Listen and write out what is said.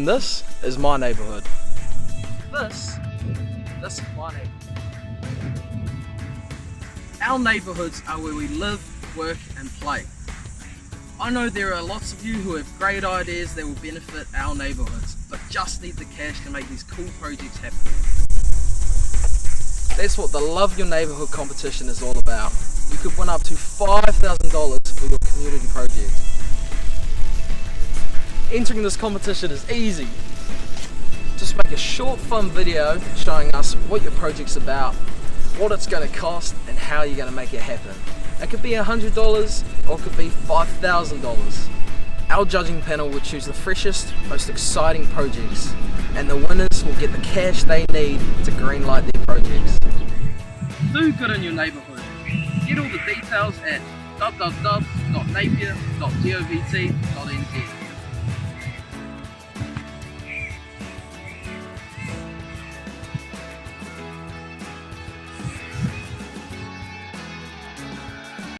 This is my neighbourhood. This is my neighbourhood. Our neighbourhoods are where we live, work and play. I know there are lots of you who have great ideas that will benefit our neighbourhoods, but just need the cash to make these cool projects happen. That's what the Love Your Neighbourhood Competition is all about. You could win up to $5,000 for your community project. Entering this competition is easy. Just make a short fun video showing us what your project's about, what it's going to cost and how you're going to make it happen. It could be $100 or it could be $5,000. Our judging panel will choose the freshest, most exciting projects, and the winners will get the cash they need to greenlight their projects. Do good in your neighbourhood. Get all the details at www.napier.govt.nz.